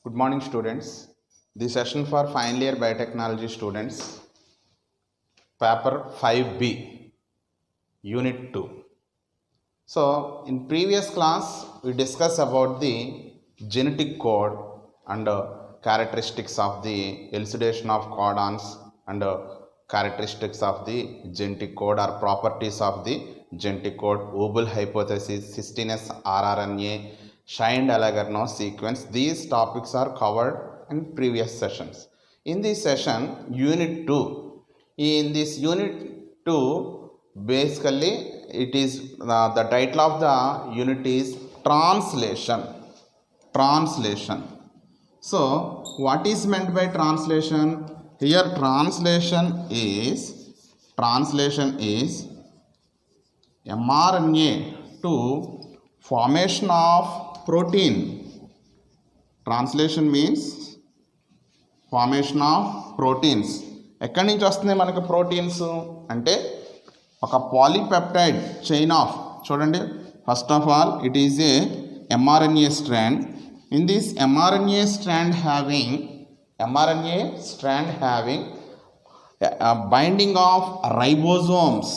Good morning, students. The session for final year biotechnology students, paper 5B, unit 2. So, in previous class, we discussed about the genetic code and characteristics of the elucidation of codons and characteristics of the genetic code or properties of the genetic code, Obel hypothesis, cystinous rRNA, Shine-Dallarno sequence. These topics are covered in previous sessions. In this session, unit 2. In this unit 2, basically it is the title of the unit is translation. So what is meant by translation? Here translation is mRNA to formation of protein. Translation means formation of proteins. ఎక్కడి నుంచి వస్తున్నాయి మనకు proteins అంటే ఒక polypeptide chain of చూడండి. First of all it is a mRNA strand. In this mRNA strand having binding of ribosomes.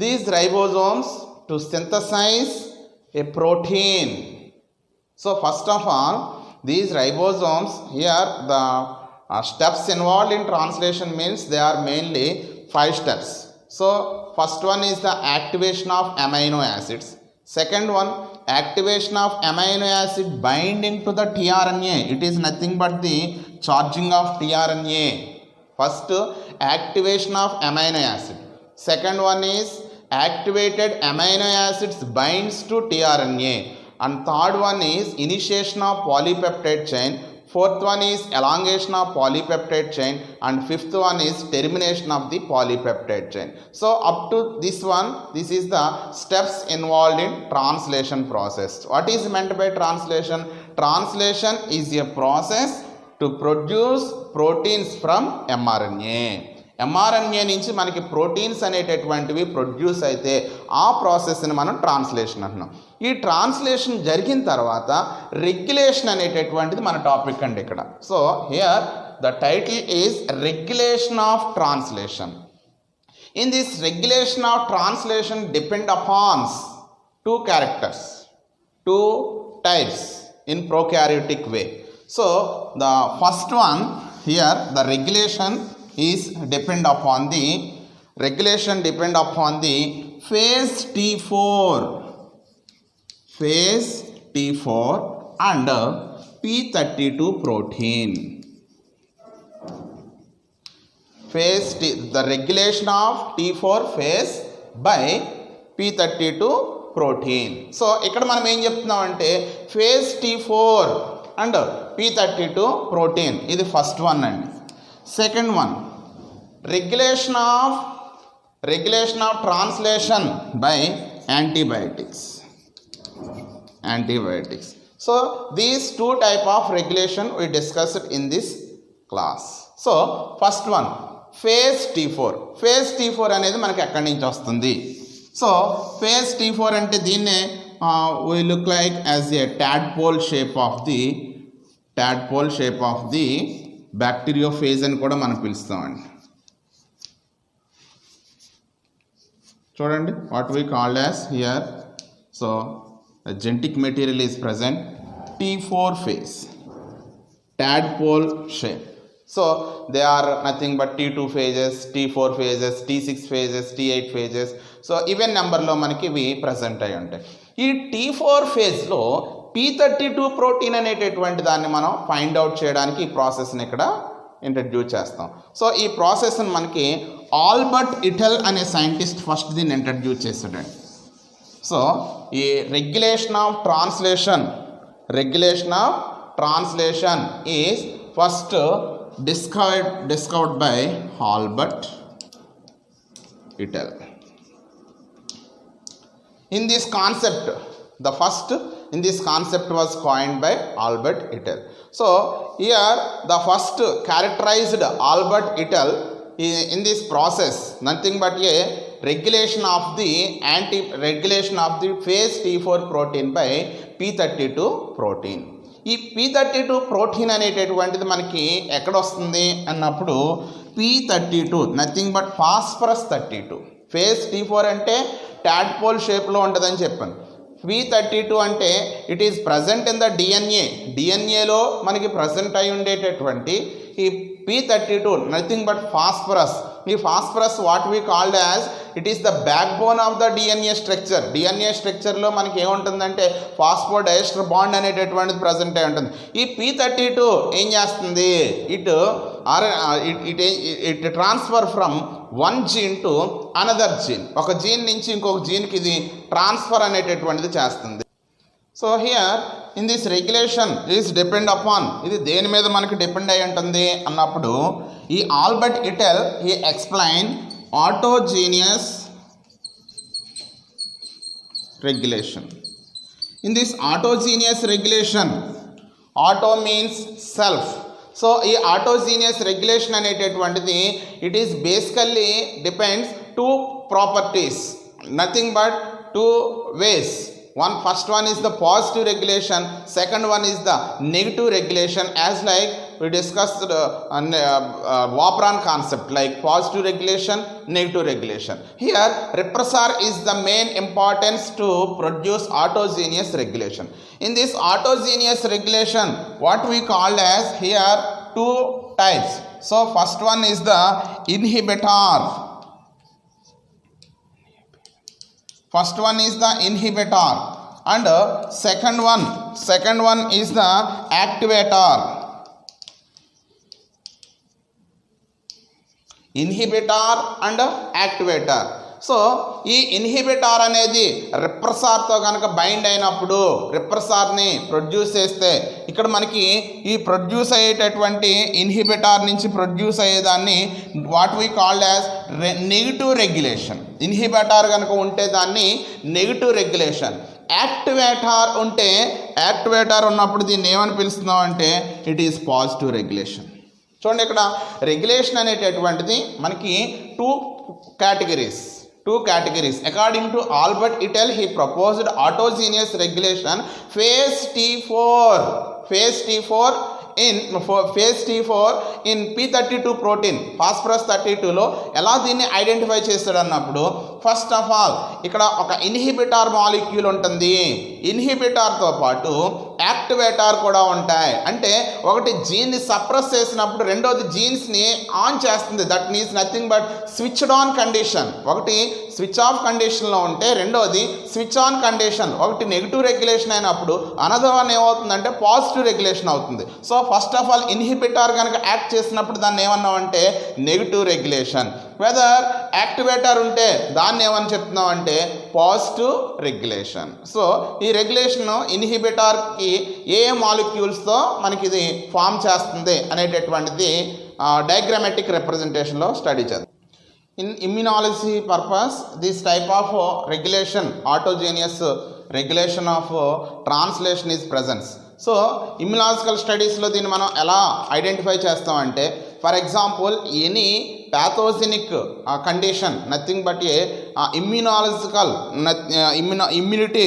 These ribosomes to synthesize a protein. So first of all, these ribosomes, here the steps involved in translation means they are mainly 5 steps. So first one is the activation of amino acids. Second one, activation of amino acid binding to the tRNA. It is nothing but the charging of tRNA. First, activation of amino acid. Second one is activated amino acids binds to tRNA. And third one is initiation of polypeptide chain. Fourth one is elongation of polypeptide chain, and fifth one is termination of the polypeptide chain. So up to this one, this is the steps involved in translation process. What is meant by translation? Translation is a process to produce proteins from mRNA. mRNA నుంచి మనకి proteins అనేటటువంటివి produce అయితే ఆ ప్రాసెస్ని మనం translation అంటున్నాం. ఈ translation జరిగిన తర్వాత రెగ్యులేషన్ అనేటటువంటిది మన టాపిక్ అండి ఇక్కడ. So here the title is regulation of translation. In this regulation of translation depend upons 2 characters, 2 types in prokaryotic way. So the first one here, the regulation depend upon the phase T4 and P32 protein. The regulation of T4 phase by P32 protein. So ఇక్కడ మనం ఏం చెప్తున్నాం అంటే phase T4 and P32 protein ఇది first one అండి. Second one, regulation of translation by antibiotics. So these 2 type of regulation we discussed in this class. So first one, phase T4 అనేది మనకి ఎక్కడి నుంచి వస్తుంది? సో phase T4 అంటే దీన్నే we look like as a tadpole shape of the bacteriophage అని కూడా మనం పిలుస్తామండి. చూడండి what we called as here. So genetic material is present T4 phase, tadpole shape. So they are nothing but T2 phases, T4 phases, T6 phases, T8 phases. So even నెంబర్లో మనకి ఇవి present అయి ఉంటాయి. ఈ T4 ఫేజ్లో P32 protein అనేటటువంటి దాన్ని మనం ఫైండ్ అవుట్ చేయడానికి ఈ ప్రాసెస్ని ఇక్కడ ఇంట్రడ్యూస్ చేస్తాం. సో ఈ ప్రాసెస్ని మనకి ఆల్బర్ట్ ఇటెల్ అనే సైంటిస్ట్ ఫస్ట్ దీన్ని ఇంట్రడ్యూస్ చేశాడండి. సో ఈ regulation of translation is first discovered by Albert Ital. In this concept was coined by Albert Ital. So here the first characterized Albert Ital in this process nothing but a regulation of the phase T4 protein by P32 protein. ఈ P32 protein అనేటటువంటిది మనకి ఎక్కడ వస్తుంది అన్నప్పుడు P32 nothing but phosphorus 32. Phase T4 అంటే tadpole షేప్లో ఉంటుందని చెప్పాను. P32 అంటే it is present in the డిఎన్ఏలో మనకి ప్రజెంట్ అయి ఉండేటటువంటి ఈ P32 నథింగ్ బట్ ఫాస్ఫరస్. ఈ phosphorus what we called as it is the backbone of the డిఎన్ఏ స్ట్రక్చర్లో మనకి ఏముంటుందంటే ఫాస్ఫోడైస్టర్ బాండ్ అనేటటువంటిది ప్రజెంట్ అయి ఉంటుంది. ఈ P32 ఏం చేస్తుంది, it transfer from one gene to another gene, ఒక జీన్ నుంచి ఇంకొక జీన్కి ఇది ట్రాన్స్ఫర్ అనేటటువంటిది చేస్తుంది. So here in this regulation is depend upon, ఇది దేని మీద మనకి డిపెండ్ అయి ఉంటుంది అన్నప్పుడు ఈ ఆల్బర్ట్ ఇటెల్ ఈ explain autogenous regulation. In this autogenous regulation, auto means self. So ఈ ఆటోజీనియస్ రెగ్యులేషన్ అనేటటువంటిది it is basically depends two properties, nothing but two ways. First one is the positive regulation, second one is the negative regulation, as like we discussed Vapran concept, like positive regulation, negative regulation. Here repressor is the main importance to produce autogenous regulation. In this autogenous regulation, what we called as here two types. So first one is the inhibitor. First one is the inhibitor and second one is the activator. Inhibitor and activator. So ఈ inhibitor అనేది రిప్రెసార్తో కనుక bind అయినప్పుడు రిప్రెసార్ని produce చేస్తే ఇక్కడ మనకి ఈ produce అయ్యేటటువంటి inhibitor నుంచి ప్రొడ్యూస్ అయ్యేదాన్ని what we called as negative regulation. Inhibitor కనుక ఉంటే దాన్ని నెగిటివ్ రెగ్యులేషన్. యాక్టివేటార్ ఉంటే, యాక్టివేటార్ ఉన్నప్పుడు దీన్ని ఏమని పిలుస్తున్నాం అంటే ఇట్ ఈస్ పాజిటివ్ రెగ్యులేషన్. చూడండి ఇక్కడ రెగ్యులేషన్ అనేటటువంటిది మనకి two categories. According to Albert Ital, he proposed autogenous regulation phase T4 in P32 protein phosphorus 32లో ఎలా దీన్ని ఐడెంటిఫై చేస్తాడు అన్నప్పుడు ఫస్ట్ ఆఫ్ ఆల్ ఇక్కడ ఒక ఇన్హిబిటార్ మాలిక్యూల్ ఉంటుంది, ఇన్హిబిటార్తో పాటు యాక్టివేటార్ కూడా ఉంటాయి. అంటే ఒకటి జీన్ని సప్రెస్ చేసినప్పుడు రెండోది జీన్స్ని ఆన్ చేస్తుంది. That means nothing but switched on condition. ఒకటి స్విచ్ ఆఫ్ కండిషన్లో ఉంటే రెండోది స్విచ్ ఆన్ కండిషన్. ఒకటి నెగిటివ్ రెగ్యులేషన్ అయినప్పుడు అనదర్ వన్ ఏమవుతుందంటే పాజిటివ్ రెగ్యులేషన్ అవుతుంది. So first of all inhibitor కనుక యాక్ట్ చేసినప్పుడు దాన్ని ఏమన్నామంటే నెగిటివ్ రెగ్యులేషన్. వెదర్ యాక్టివేటర్ ఉంటే దాన్ని ఏమని చెప్తున్నాం అంటే పాజిటివ్ రెగ్యులేషన్. సో ఈ రెగ్యులేషన్ ఇన్హిబిటార్కి ఏ మాలిక్యూల్స్తో మనకి ఇది ఫామ్ చేస్తుంది అనేటటువంటిది డయాగ్రామాటిక్ రిప్రజెంటేషన్లో స్టడీ చేద్దాం. In immunology purpose, this type of regulation, autogenous regulation of translation is present. So immunological స్టడీస్లో దీన్ని మనం ఎలా ఐడెంటిఫై చేస్తామంటే for example any pathogenic condition, nothing but a immunological immunity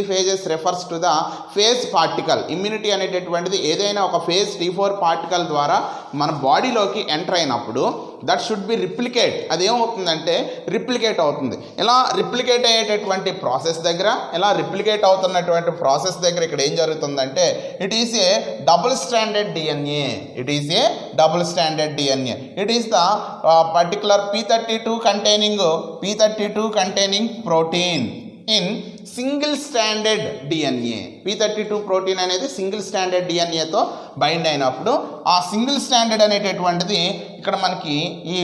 phases refers to the phase particle. immunity అనేటటువంటిది ఏదైనా ఒక phase T4 particle ద్వారా మన బాడీలోకి ఎంటర్ అయినప్పుడు దట్ షుడ్ బి రిప్లికేట్. అదేమవుతుందంటే రిప్లికేట్ అవుతుంది. ఇలా రిప్లికేట్ అయ్యేటటువంటి ప్రాసెస్ దగ్గర, ఇలా రిప్లికేట్ అవుతున్నటువంటి ప్రాసెస్ దగ్గర ఇక్కడ ఏం జరుగుతుందంటే it is a double standard DNA. It is a double standard DNA. It is the particular P32 containing protein in single standard DNA. P32 protein అనేది సింగిల్ స్టాండర్డ్ డిఎన్ఏతో బైండ్ అయినప్పుడు ఆ సింగిల్ స్టాండర్డ్ అనేటటువంటిది ఇక్కడ మనకి ఈ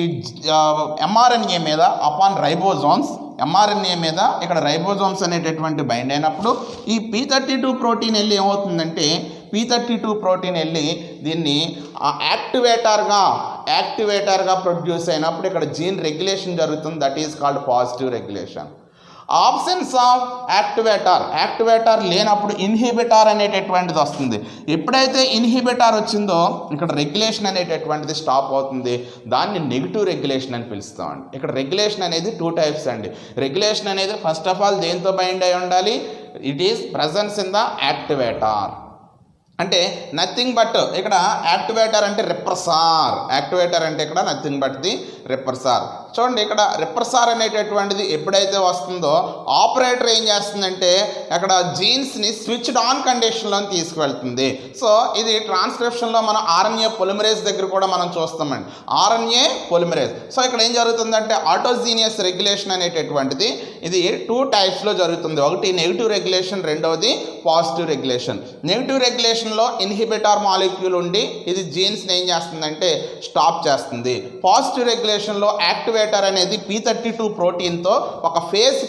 ఎంఆర్ఎన్ఏ మీద upon ribosomes, mRNA మీద ఇక్కడ రైబోజోమ్స్ అనేటటువంటి బైండ్ అయినప్పుడు ఈ P32 ప్రోటీన్ వెళ్ళి ఏమవుతుందంటే P32 ప్రోటీన్ వెళ్ళి దీన్ని యాక్టివేటర్గా ప్రొడ్యూస్ అయినప్పుడు ఇక్కడ జీన్ రెగ్యులేషన్ జరుగుతుంది. That is called positive regulation. Absence of activator లేనప్పుడు ఇన్హిబిటార్ అనేటటువంటిది వస్తుంది. ఎప్పుడైతే ఇన్హిబిటార్ వచ్చిందో ఇక్కడ రెగ్యులేషన్ అనేటటువంటిది స్టాప్ అవుతుంది. దాన్ని నెగిటివ్ రెగ్యులేషన్ అని పిలుస్తామండి. ఇక్కడ రెగ్యులేషన్ అనేది 2 టైప్స్ అండి. రెగ్యులేషన్ అనేది ఫస్ట్ ఆఫ్ ఆల్ దేంతో బైండ్ అయి ఉండాలి? It is presence in the activator. అంటే నథింగ్ బట్ ఇక్కడ యాక్టివేటర్ అంటే రెప్రెసార్. యాక్టివేటర్ అంటే ఇక్కడ నథింగ్ బట్ ది రెప్రెసార్. చూడండి, ఇక్కడ రెప్రెసార్ అనేటటువంటిది ఎప్పుడైతే వస్తుందో ఆపరేటర్ ఏం చేస్తుందంటే అక్కడ జీన్స్ని స్విచ్డ్ ఆన్ కండిషన్లో తీసుకువెళ్తుంది. సో ఇది ట్రాన్స్క్రిప్షన్లో మనం ఆర్ఎన్ఏ పొలిమరేజ్ దగ్గర కూడా మనం చూస్తామండి, ఆర్ఎన్ఏ పొలిమరేజ్. సో ఇక్కడ ఏం జరుగుతుందంటే ఆటోజీనియస్ రెగ్యులేషన్ అనేటటువంటిది ఇది 2 టైప్స్లో జరుగుతుంది. ఒకటి నెగిటివ్ రెగ్యులేషన్, రెండవది పాజిటివ్ రెగ్యులేషన్. నెగిటివ్ రెగ్యులేషన్లో ఇన్హిబిటార్ మాలిక్యూల్ ఉండి ఇది జీన్స్ని ఏం చేస్తుందంటే స్టాప్ చేస్తుంది. పాజిటివ్ రెగ్యులేషన్లో యాక్టివేటర్ అనేది P32 ప్రోటీన్తో ఒక ఫేజ్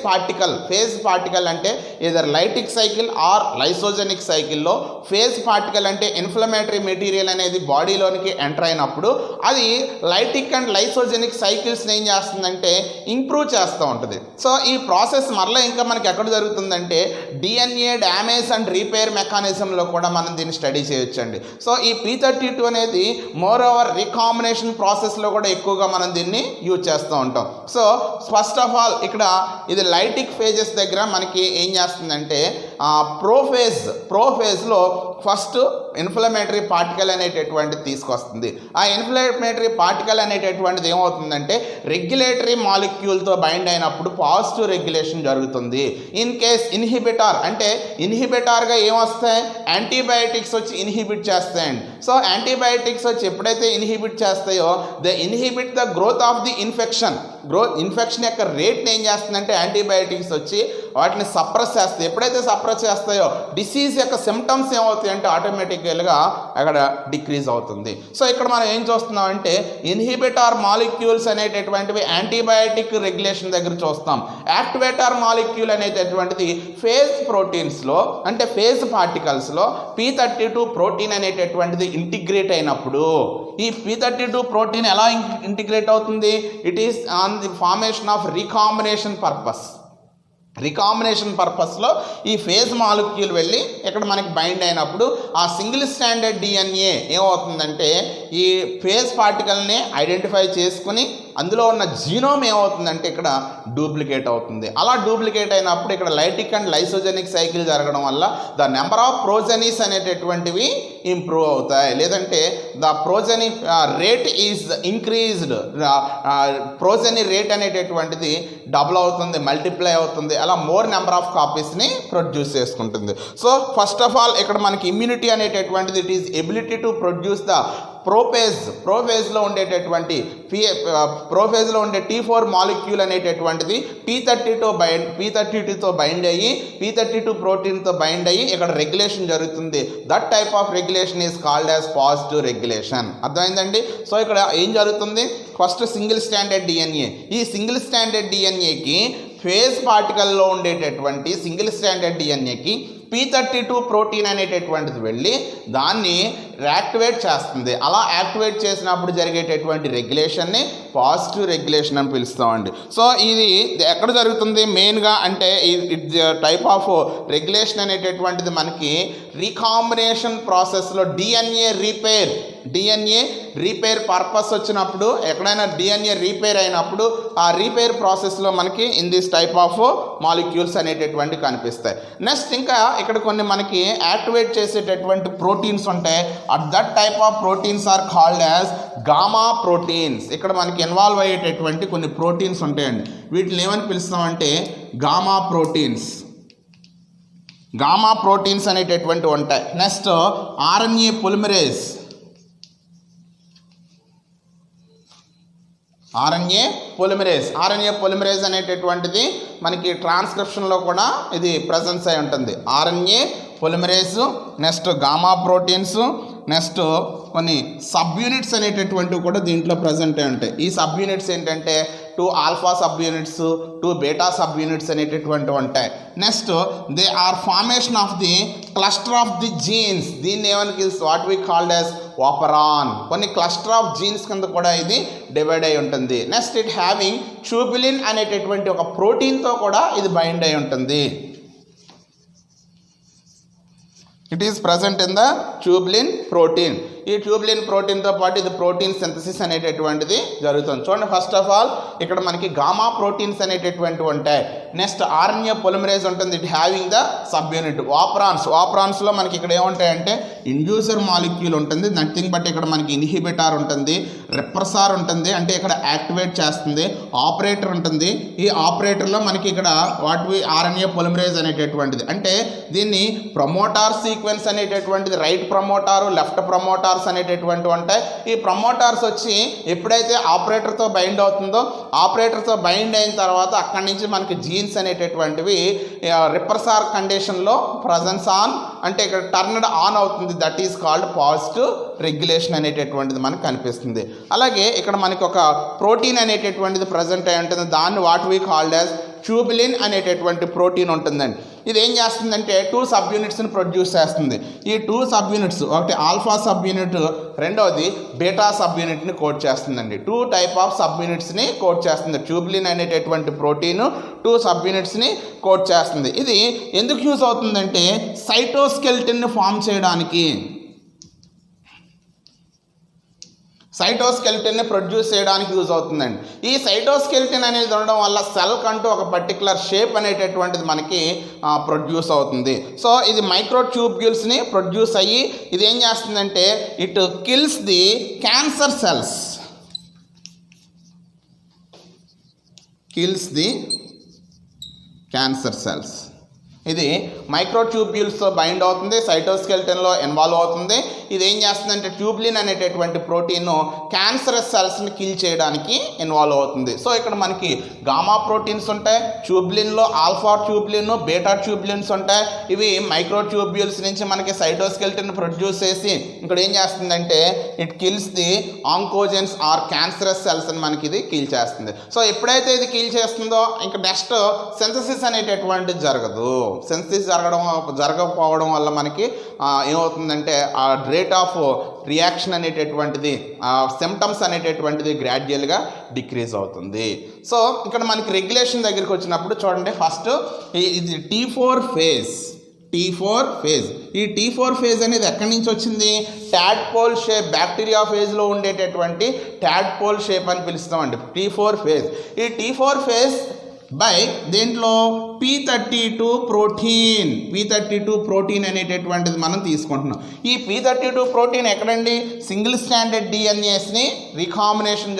పార్టికల్ అంటే either lytic cycle or lysogenic సైకిల్లో ఫేజ్ పార్టికల్ అంటే ఇన్ఫ్లమేటరీ మెటీరియల్ అనేది బాడీలోనికి ఎంటర్ అయినప్పుడు అది లైటిక్ అండ్ లైసోజెనిక్ సైకిల్స్ని ఏం చేస్తుందంటే ఇంప్రూవ్ చేస్తూ ఉంటుంది. సో ఈ ప్రాసెస్ మరలా ఇంకా మనకి ఎక్కడ జరుగుతుందంటే డిఎన్ఏ డ్యామేజ్ అండ్ రీపేర్ మెకానిజంలో కూడా మనం దీన్ని స్టడీ చేయొచ్చండి. సో ఈ P32 అనేది మోర్ ఓవర్ రీకాంబినేషన్ ప్రాసెస్లో కూడా ఎక్కువగా మనం దీన్ని యూజ్ చేస్తూ ఉంటాం. సో ఫస్ట్ ఆఫ్ ఆల్ ఇక్కడ ఇది లైటిక్ ఫేజెస్ దగ్గర మనకి ఏం చేస్తుందంటే ప్రోఫేజ్లో ఫస్ట్ ఇన్ఫ్లమేటరీ పార్టికల్ అనేటటువంటిది తీసుకొస్తుంది. ఆ ఇన్ఫ్లమేటరీ పార్టికల్ అనేటటువంటిది ఏమవుతుందంటే రెగ్యులేటరీ మాలిక్యూల్తో బైండ్ అయినప్పుడు పాజిటివ్ రెగ్యులేషన్ జరుగుతుంది. ఇన్ కేస్ ఇన్హిబిటార్గా ఏమొస్తాయి? యాంటీబయాటిక్స్ వచ్చి ఇన్హిబిట్ చేస్తాయండి. సో యాంటీబయాటిక్స్ వచ్చి ఎప్పుడైతే ఇన్హిబిట్ చేస్తాయో they inhibit the growth of the infection యొక్క రేట్ని ఏం చేస్తుందంటే యాంటీబయాటిక్స్ వచ్చి వాటిని సప్రెస్ చేస్తాయి. ఎప్పుడైతే సప్రెస్ చేస్తాయో డిసీజ్ యొక్క సిమ్టమ్స్ ఏమవుతాయి అంటే ఆటోమేటిక్గా అక్కడ డిక్రీజ్ అవుతుంది. సో ఇక్కడ మనం ఏం చూస్తున్నాం అంటే ఇన్హిబిటార్ మాలిక్యూల్స్ అనేటటువంటివి యాంటీబయాటిక్ రెగ్యులేషన్ దగ్గర చూస్తాం. యాక్టివేటర్ మాలిక్యూల్ అనేటటువంటిది ఫేజ్ ప్రోటీన్స్లో అంటే ఫేజ్ పార్టికల్స్లో P32 ప్రోటీన్ అనేటటువంటిది ఇంటిగ్రేట్ అయినప్పుడు ఈ P32 ప్రోటీన్ ఎలా ఇంటిగ్రేట్ అవుతుంది? It is on the formation of recombination పర్పస్లో ఈ ఫేజ్ మాలిక్యూల్ వెళ్ళి ఇక్కడ మనకి బైండ్ అయినప్పుడు ఆ సింగిల్ స్టాండర్డ్ డిఎన్ఏ ఏమవుతుందంటే ఈ ఫేజ్ పార్టికల్ని ఐడెంటిఫై చేసుకుని అందులో ఉన్న జీనోమ్ ఏమవుతుందంటే ఇక్కడ డూప్లికేట్ అవుతుంది. అలా డూప్లికేట్ అయినప్పుడు ఇక్కడ లైటిక్ అండ్ లైసోజెనిక్ సైకిల్ జరగడం వల్ల ద నెంబర్ ఆఫ్ ప్రోజెనీస్ అనేటటువంటివి ఇంప్రూవ్ అవుతాయి. లేదంటే the progeny rate is increased, progeny rate అనేటటువంటిది డబుల్ అవుతుంది, మల్టిప్లై అవుతుంది. అలా మోర్ నెంబర్ ఆఫ్ కాపీస్ని ప్రొడ్యూస్ చేసుకుంటుంది. సో ఫస్ట్ ఆఫ్ ఆల్ ఇక్కడ మనకి ఇమ్యూనిటీ అనేటటువంటిది it is ability to produce the ప్రోఫేజ్లో ఉండేటటువంటి ప్రోఫేజ్లో ఉండే T4 మాలిక్యూల్ అనేటటువంటిది P32తో బైండ్ అయ్యి P32 ప్రోటీన్తో బైండ్ అయ్యి ఇక్కడ రెగ్యులేషన్ జరుగుతుంది. That type of regulation is called as positive regulation. అర్థమైందండి? సో ఇక్కడ ఏం జరుగుతుంది? ఫస్ట్ సింగిల్ స్టాండర్డ్ డిఎన్ఏ, ఈ సింగిల్ స్టాండర్డ్ డిఎన్ఏకి ఫేజ్ పార్టికల్లో ఉండేటటువంటి సింగిల్ స్టాండర్డ్ డిఎన్ఏకి P32 ప్రోటీన్ అనేటటువంటిది వెళ్ళి దాన్ని యాక్టివేట్ చేస్తుంది. అలా యాక్టివేట్ చేసినప్పుడు జరిగేటటువంటి రెగ్యులేషన్ని పాజిటివ్ రెగ్యులేషన్ అని పిలుస్తామండి. సో ఇది ఎక్కడ జరుగుతుంది మెయిన్గా అంటే ఈ టైప్ ఆఫ్ రెగ్యులేషన్ అనేటటువంటిది మనకి రీకాంబినేషన్ ప్రాసెస్లో డిఎన్ఏ రీపేర్ పర్పస్ వచ్చినప్పుడు ఎక్కడైనా డిఎన్ఏ రీపేర్ అయినప్పుడు ఆ రీపేర్ ప్రాసెస్లో మనకి in this type of molecules అనేటటువంటి కనిపిస్తాయి. నెక్స్ట్ ఇంకా ఇక్కడ కొన్ని మనకి యాక్టివేట్ చేసేటటువంటి ప్రోటీన్స్ ఉంటాయి. At that type of proteins are called as gamma proteins. ఇక్కడ మనకి ఇన్వాల్వ్ అయ్యేటటువంటి కొన్ని ప్రోటీన్స్ ఉంటాయండి. వీటిని ఏమని పిలుస్తామంటే గామా ప్రోటీన్స్ అనేటటువంటి ఉంటాయి. నెక్స్ట్ ఆర్ఎన్ఏ పొలిమరేజ్ అనేటటువంటిది మనకి ట్రాన్స్క్రిప్షన్లో కూడా ఇది ప్రజెన్స్ అయి ఉంటుంది. RNA polymerase, next gamma proteins, next కొన్ని సబ్ యూనిట్స్ అనేటటువంటివి కూడా దీంట్లో ప్రజెంట్ అయి ఉంటాయి. ఈ సబ్ యూనిట్స్ ఏంటంటే 2 alpha subunits, 2 beta subunits అనేటటువంటివి ఉంటాయి. Next they are formation of the cluster of the genes. దీన్ని ఏమని what we called as operon. కొన్ని క్లస్టర్ ఆఫ్ జీన్స్ కింద కూడా ఇది డివైడ్ అయి ఉంటుంది. నెక్స్ట్ ఇట్ హ్యావింగ్ ట్యూబులిన్ అనేటటువంటి ఒక ప్రోటీన్తో కూడా ఇది బైండ్ అయి ఉంటుంది. It is present in the tubulin protein. ఈ ట్యూబులిన్ ప్రోటీన్తో పాటు ఇది ప్రోటీన్ సింథసిస్ అనేటటువంటిది జరుగుతుంది. చూడండి, ఫస్ట్ ఆఫ్ ఆల్ ఇక్కడ మనకి గామా ప్రోటీన్స్ అనేటటువంటివి ఉంటాయి. నెక్స్ట్ ఆర్ఎన్ఏ పొలిమరేజ్ ఉంటుంది. It having the subunit వాప్రాన్స్లో మనకి ఇక్కడ ఏముంటాయంటే ఇండ్యూసర్ మాలిక్యూల్ ఉంటుంది, నథింగ్ బట్ ఇక్కడ మనకి ఇన్హిబిటార్ ఉంటుంది, రెప్రెసార్ ఉంటుంది అంటే ఇక్కడ యాక్టివేట్ చేస్తుంది, ఆపరేటర్ ఉంటుంది. ఈ ఆపరేటర్లో మనకి ఇక్కడ ఆర్ఎన్ఏ పొలిమరేజ్ అనేటటువంటిది అంటే దీన్ని ప్రమోటార్ సీక్వెన్స్ అనేటటువంటిది రైట్ ప్రమోటారు లెఫ్ట్ ప్రమోటార్స్ అనేటటువంటివి ఉంటాయి. ఈ ప్రమోటార్స్ వచ్చి ఎప్పుడైతే ఆపరేటర్తో బైండ్ అవుతుందో ఆపరేటర్తో బైండ్ అయిన తర్వాత అక్కడి నుంచి మనకి జీన్స్ అనేటటువంటివి రిప్రెసార్ కండిషన్లో ప్రజెన్స్ ఆన్ అంటే ఇక్కడ టర్న్డ్ ఆన్ అవుతుంది. That is called positive regulation అనేటటువంటిది మనకు కనిపిస్తుంది. అలాగే ఇక్కడ మనకి ఒక ప్రోటీన్ అనేటటువంటిది ప్రజెంట్ అయి ఉంటుంది. దాన్ని what we called as tubulin అనేటటువంటి ప్రోటీన్ ఉంటుందండి. ఇది ఏం చేస్తుందంటే 2 సబ్ యూనిట్స్ని ప్రొడ్యూస్ చేస్తుంది. ఈ 2 సబ్ యూనిట్స్ ఒకటి ఆల్ఫా సబ్ యూనిట్, రెండవది బీటా సబ్ యూనిట్ని కోడ్ చేస్తుందండి. 2 టైప్ ఆఫ్ సబ్ యూనిట్స్ని కోడ్ చేస్తుంది. ట్యూబులిన్ అనేటటువంటి ప్రోటీన్ 2 సబ్ యూనిట్స్ని కోడ్ చేస్తుంది. ఇది ఎందుకు యూజ్ అవుతుందంటే సైటోస్కెల్టన్ని ఫామ్ చేయడానికి, సైటోస్కెల్టన్ని ప్రొడ్యూస్ చేయడానికి యూజ్ అవుతుందండి. ఈ సైటోస్కెల్టన్ అనేది ఉండడం వల్ల సెల్ కంటూ ఒక పర్టికులర్ షేప్ అనేటటువంటిది మనకి ప్రొడ్యూస్ అవుతుంది. సో ఇది మైక్రోట్యూబ్యూల్స్ని ప్రొడ్యూస్ అయ్యి ఇది ఏం చేస్తుందంటే it kills the cancer cells, kills the cancer cells. ఇది మైక్రోట్యూబ్యూల్స్తో బైండ్ అవుతుంది, సైటోస్కెల్టన్లో ఇన్వాల్వ్ అవుతుంది. ఇది ఏం చేస్తుందంటే ట్యూబులిన్ అనేటటువంటి ప్రోటీన్ క్యాన్సరస్ సెల్స్ని కిల్ చేయడానికి ఇన్వాల్వ్ అవుతుంది. సో ఇక్కడ మనకి గామా ప్రోటీన్స్ ఉంటాయి, ట్యూబులిన్లో ఆల్ఫా ట్యూబులిన్ బీటా ట్యూబులిన్స్ ఉంటాయి. ఇవి మైక్రోట్యూబ్యూల్స్ నుంచి మనకి సైటోస్కెల్టన్ ప్రొడ్యూస్ చేసి ఇక్కడ ఏం చేస్తుందంటే it kills the oncogenes or cancerous cells అని మనకి ఇది కిల్ చేస్తుంది. సో ఎప్పుడైతే ఇది కిల్ చేస్తుందో ఇంకా నెక్స్ట్ సింథసిస్ అనేటటువంటిది జరగదు. సింథసిస్ జరగకపోవడం వల్ల మనకి ఏమవుతుందంటే ఆ రేట్ ఆఫ్ రియాక్షన్ అనేటటువంటిది సిమ్టమ్స్ అనేటటువంటిది గ్రాడ్యువల్గా డిక్రీజ్ అవుతుంది. సో ఇక్కడ మనకి రెగ్యులేషన్ దగ్గరికి వచ్చినప్పుడు చూడండి, ఫస్ట్ ఇది T4 ఫేజ్. ఈ T4 ఫేజ్ అనేది ఎక్కడి నుంచి వచ్చింది? ట్యాడ్పోల్ షేప్, బ్యాక్టీరియా ఫేజ్లో ఉండేటటువంటి ట్యాడ్పోల్ షేప్ అని పిలుస్తామండి T4 ఫేజ్. ఈ T4 ఫేజ్ బై దీంట్లో P32 ప్రోటీన్ అనేటటువంటిది మనం తీసుకుంటున్నాం. ఈ P32 ప్రోటీన్ ఎక్కడండి? సింగిల్ స్టాండర్డ్ డిఎన్ఏస్ని రీకాంబినేషన్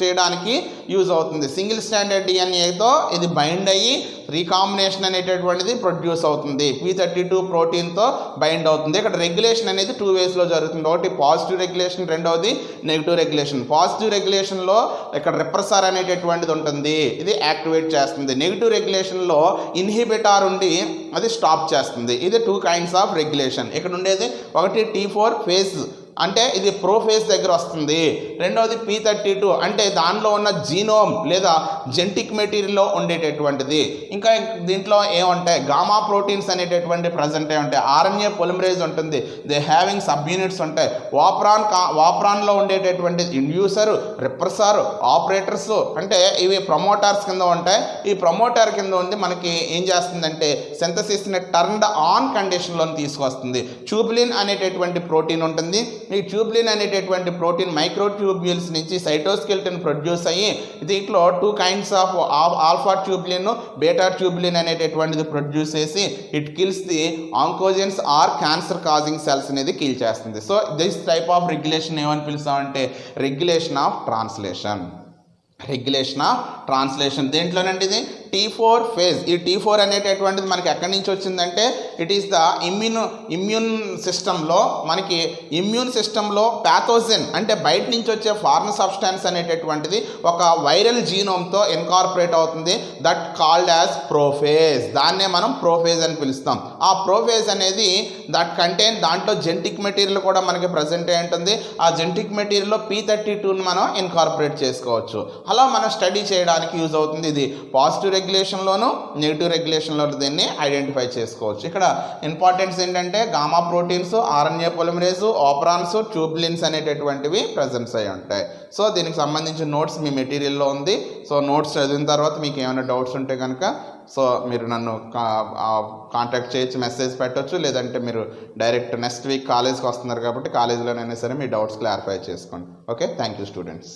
చేయడానికి యూజ్ అవుతుంది. సింగిల్ స్టాండర్డ్ డిఎన్ఏతో ఇది బైండ్ అయ్యి రీకాంబినేషన్ అనేటటువంటిది ప్రొడ్యూస్ అవుతుంది. P32 ప్రోటీన్తో బైండ్ అవుతుంది. ఇక్కడ రెగ్యులేషన్ అనేది 2 వేస్లో జరుగుతుంది. ఒకటి పాజిటివ్ రెగ్యులేషన్, రెండవది నెగిటివ్ రెగ్యులేషన్. పాజిటివ్ రెగ్యులేషన్లో ఇక్కడ రిప్రెసర్ అనేటటువంటిది ఉంటుంది, ఇది యాక్టివేట్ చేస్తుంది. నెగిటివ్ రెగ్యులేషన్లో ఇన్హిబిటార్ ఉండి అది స్టాప్ చేస్తుంది. ఇది 2 కైండ్స్ ఆఫ్ రెగ్యులేషన్. ఇక్కడ ఉండేది ఒకటి T4 ఫేజ్ అంటే ఇది ప్రోఫేజ్ దగ్గర వస్తుంది, రెండవది P32 అంటే దానిలో ఉన్న జీనోమ్ లేదా జెనెటిక్ మెటీరియల్లో ఉండేటటువంటిది. ఇంకా దీంట్లో ఏముంటాయి? గామా ప్రోటీన్స్ అనేటటువంటి ప్రజెంట్ అయి ఉంటాయి, ఆర్ఎన్ఏ పొలిమరేజ్ ఉంటుంది, దే హ్యావింగ్ సబ్ యూనిట్స్ ఉంటాయి, వాప్రాన్లో ఉండేటటువంటి ఇండ్యూసర్, రిప్రెసర్, ఆపరేటర్స్ అంటే ఇవి ప్రమోటార్స్ కింద ఉంటాయి. ఈ ప్రమోటార్ కింద ఉంది మనకి ఏం చేస్తుందంటే సింథసిస్ని టర్న్డ్ ఆన్ కండిషన్లో తీసుకొస్తుంది. ట్యూబులిన్ అనేటటువంటి ప్రోటీన్ ఉంటుంది. ఈ ట్యూబులిన్ అనేటటువంటి ప్రోటీన్ మైక్రోట్యూబ్యూల్స్ నుంచి సైటోస్కెల్టన్ ప్రొడ్యూస్ అయ్యి దీంట్లో 2 kinds of alpha tubulin beta tubulin అనేటటువంటిది ప్రొడ్యూస్ చేసి it kills the oncogenes or cancer causing cells అనేది కిల్ చేస్తుంది. So this type of regulation ఏమని పిలుస్తామంటే రెగ్యులేషన్ ఆఫ్ ట్రాన్స్లేషన్. దేంట్లోనండి ఇది T4 ఫేజ్. ఈ T4 అనేటటువంటిది మనకి ఎక్కడి నుంచి వచ్చిందంటే ఇట్ ఈస్ ద ఇమ్యూన్ సిస్టంలో మనకి ఇమ్యూన్ సిస్టంలో ప్యాథోజన్ అంటే బయట నుంచి వచ్చే ఫారిన్ సబ్స్టాన్స్ అనేటటువంటిది ఒక వైరల్ జీనోమ్తో ఇన్కార్పొరేట్ అవుతుంది. That called as prophase. దాన్నే మనం ప్రోఫేజ్ అని పిలుస్తాం. ఆ ప్రోఫేజ్ అనేది దట్ కంటైన్, దాంట్లో జెనెటిక్ మెటీరియల్ కూడా మనకి ప్రజెంట్ అయి ఉంటుంది. ఆ జెనెటిక్ మెటీరియల్లో P32ని మనం ఇన్కార్పొరేట్ చేసుకోవచ్చు. అలా మనం స్టడీ చేయడానికి యూజ్ అవుతుంది. ఇది పాజిటివ్ రెగ్యులేషన్లోను నెగిటివ్ రెగ్యులేషన్లో దీన్ని ఐడెంటిఫై చేసుకోవచ్చు. ఇక్కడ ఇంపార్టెన్స్ ఏంటంటే గామా ప్రోటీన్స్, ఆర్ఎన్ఏ పొలిమరేజ్, ఆపరాన్స్, ట్యూబ్లిన్స్ అనేటటువంటివి ప్రజెన్స్ అయి ఉంటాయి. సో దీనికి సంబంధించిన నోట్స్ మీ మెటీరియల్లో ఉంది. సో నోట్స్ చదివిన తర్వాత మీకు ఏమైనా డౌట్స్ ఉంటే కనుక సో మీరు నన్ను కాంటాక్ట్ చేయొచ్చు, మెసేజ్ పెట్టవచ్చు, లేదంటే మీరు డైరెక్ట్ నెక్స్ట్ వీక్ కాలేజ్కి వస్తున్నారు కాబట్టి కాలేజీలోనైనా సరే మీ డౌట్స్ క్లారిఫై చేసుకోండి. Okay, thank you students.